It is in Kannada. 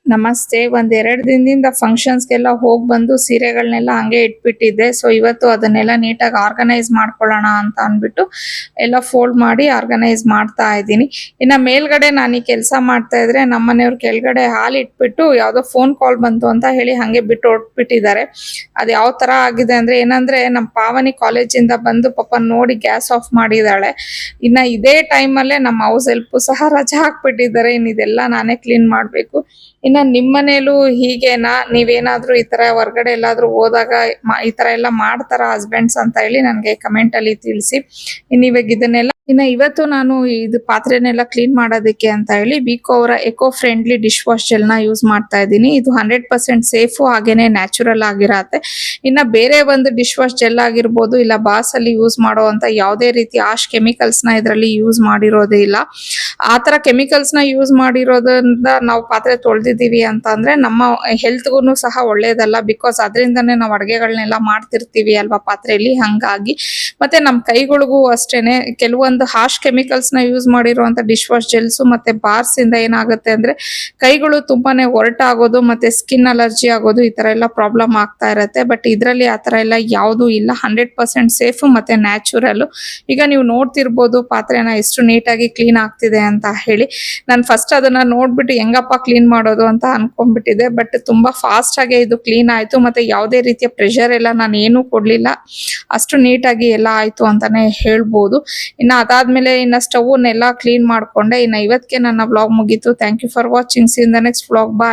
ನಮಸ್ತೆ. ಒಂದ್ 2 ದಿನದಿಂದ ಫಂಕ್ಷನ್ಸ್‌ಗೆಲ್ಲ ಬಂದು ಸೀರೆಗಳನ್ನೆಲ್ಲ ಹಂಗೆ ಇಟ್ಬಿಟ್ಟಿದ್ದೆ. ಸೊ ಇವತ್ತು ಅದನ್ನೆಲ್ಲ ನೀಟಾಗಿ ಆರ್ಗನೈಸ್ ಮಾಡ್ಕೊಳ್ಳೋಣ ಅಂತ ಅಂದ್ಬಿಟ್ಟು ಎಲ್ಲ ಫೋಲ್ಡ್ ಮಾಡಿ ಆರ್ಗನೈಸ್ ಮಾಡ್ತಾ ಇದ್ದೀನಿ. ಇನ್ನ ಮೇಲ್ಗಡೆ ನಾನು ಈ ಕೆಲಸ ಮಾಡ್ತಾ ಇದ್ರೆ ನಮ್ಮನೆಯವ್ರು ಕೆಳಗಡೆ ಹಾಲು ಇಟ್ಬಿಟ್ಟು ಯಾವುದೋ ಫೋನ್ ಕಾಲ್ ಬಂತು ಅಂತ ಹೇಳಿ ಹಂಗೆ ಬಿಟ್ಟು ಹೊರಟ್ಬಿಟ್ಟಿದ್ದಾರೆ. ಅದು ಯಾವ ತರ ಆಗಿದೆ ಅಂದ್ರೆ ಏನಂದ್ರೆ ನಮ್ಮ ಪಾವನಿ ಕಾಲೇಜಿಂದ ಬಂದು ಪಾಪ ನೋಡಿ ಗ್ಯಾಸ್ ಆಫ್ ಮಾಡಿದಾಳೆ. ಇನ್ನ ಇದೇ ಟೈಮಲ್ಲೇ ನಮ್ಮ ಹೌಸ್ ಹೆಲ್ಪ್ ಸಹ ರಜಾ ಹಾಕ್ಬಿಟ್ಟಿದ್ದಾರೆ. ಇನ್ನು ಇದೆಲ್ಲ ನಾನೇ ಕ್ಲೀನ್ ಮಾಡ್ಬೇಕು. ಇನ್ನ ನಿಮ್ಮನೇಲೂ ಹೀಗೇನಾ? ನೀವೇನಾದ್ರೂ ಈ ತರ ಹೊರಗಡೆ ಎಲ್ಲಾದ್ರೂ ಹೋದಾಗ ಈ ತರ ಎಲ್ಲ ಮಾಡ್ತಾರ ಹಸ್ಬೆಂಡ್ಸ್ ಅಂತ ಹೇಳಿ ನನಗೆ ಕಮೆಂಟ್ ಅಲ್ಲಿ ತಿಳಿಸಿ. ಇವಾಗ ಇದನ್ನೆಲ್ಲ ಇವತ್ತು ನಾನು ಇದು ಪಾತ್ರೆನೆಲ್ಲ ಕ್ಲೀನ್ ಮಾಡೋದಕ್ಕೆ ಅಂತ ಹೇಳಿ ವಿಕೋ ಅವರ eco friendly dish wash gel ನ ಯೂಸ್ ಮಾಡ್ತಾ ಇದ್ದೀನಿ. ಇದು 100% ಸೇಫ್ ಹಾಗೇನೆ ನ್ಯಾಚುರಲ್ ಆಗಿರತ್ತೆ. ಇನ್ನ ಬೇರೆ ಒಂದು ಡಿಶ್ ವಾಶ್ ಜೆಲ್ ಆಗಿರ್ಬೋದು ಇಲ್ಲ ಬಾಸ್ ಅಲ್ಲಿ ಯೂಸ್ ಮಾಡುವಂತ ಯಾವುದೇ ರೀತಿ ಆಶ್ ಕೆಮಿಕಲ್ಸ್ ನ ಇದರಲ್ಲಿ ಯೂಸ್ ಮಾಡಿರೋದೇ ಇಲ್ಲ. ಆತರ ಕೆಮಿಕಲ್ಸ್ ನ ಯೂಸ್ ಮಾಡಿರೋದ್ರಿಂದ ನಾವು ಪಾತ್ರೆ ತೊಳೆದಿದ್ದೀವಿ ಅಂತ ಅಂದ್ರೆ ನಮ್ಮ ಹೆಲ್ತ್ಗೂ ಸಹ ಒಳ್ಳೇದಲ್ಲ. ಬಿಕಾಸ್ ಅದರಿಂದನೇ ನಾವು ಅಡುಗೆಗಳನ್ನೆಲ್ಲ ಮಾಡ್ತಿರ್ತೀವಿ ಅಲ್ವಾ ಪಾತ್ರೆಯಲ್ಲಿ. ಹಂಗಾಗಿ ಮತ್ತೆ ನಮ್ಮ ಕೈಗಳಿಗೂ ಅಷ್ಟೇನೆ ಕೆಲವೊಂದು ಹಾಶ್ ಕೆಮಿಕಲ್ಸ್ ನ ಯೂಸ್ ಮಾಡಿರುವಂತ ಡಿಶ್ ವಾಶ್ ಜೆಲ್ಸ್ ಮತ್ತೆ ಬಾರ್ಸ್ ಇಂದ ಏನಾಗುತ್ತೆ ಅಂದ್ರೆ ಕೈಗಳು ತುಂಬಾನೇ ಒರಟಾಗೋದು ಮತ್ತೆ ಸ್ಕಿನ್ ಅಲರ್ಜಿ ಆಗೋದು ಈ ತರ ಎಲ್ಲ ಪ್ರಾಬ್ಲಮ್ ಆಗ್ತಾ ಇರತ್ತೆ. ಬಟ್ ಇದರಲ್ಲಿ ಆ ತರ ಎಲ್ಲ ಯಾವುದು ಇಲ್ಲ. 100% ಸೇಫ್ ಮತ್ತೆ ನ್ಯಾಚುರಲ್. ಈಗ ನೀವು ನೋಡ್ತಿರ್ಬೋದು ಪಾತ್ರೆನ ಎಷ್ಟು ನೀಟಾಗಿ ಕ್ಲೀನ್ ಆಗ್ತಿದೆ ಅಂತ ಹೇಳಿ. ನಾನು ಫಸ್ಟ್ ಅದನ್ನ ನೋಡ್ಬಿಟ್ಟು ಹೆಂಗಪ್ಪ ಕ್ಲೀನ್ ಮಾಡೋದು ಅಂತ ಅನ್ಕೊಂಡ್ಬಿಟ್ಟಿದೆ. ಬಟ್ ತುಂಬಾ ಫಾಸ್ಟ್ ಆಗಿ ಇದು ಕ್ಲೀನ್ ಆಯ್ತು. ಮತ್ತೆ ಯಾವುದೇ ರೀತಿಯ ಪ್ರೆಷರ್ ಎಲ್ಲ ನಾನು ಏನೂ ಕೊಡ್ಲಿಲ್ಲ. ಅಷ್ಟು ನೀಟಾಗಿ ಎಲ್ಲ ಆಯ್ತು ಅಂತಾನೆ ಹೇಳ್ಬೋದು. ಇನ್ನ ಅದಾದ್ಮೇಲೆ ಇನ್ನ ಸ್ಟವ್ನೆಲ್ಲ ಕ್ಲೀನ್ ಮಾಡ್ಕೊಂಡೆ. ಇನ್ನ ಇವತ್ತಿಗೆ ನನ್ನ ವ್ಲಾಗ್ ಮುಗೀತು. Thank you for watching. See in the next vlog. Bye.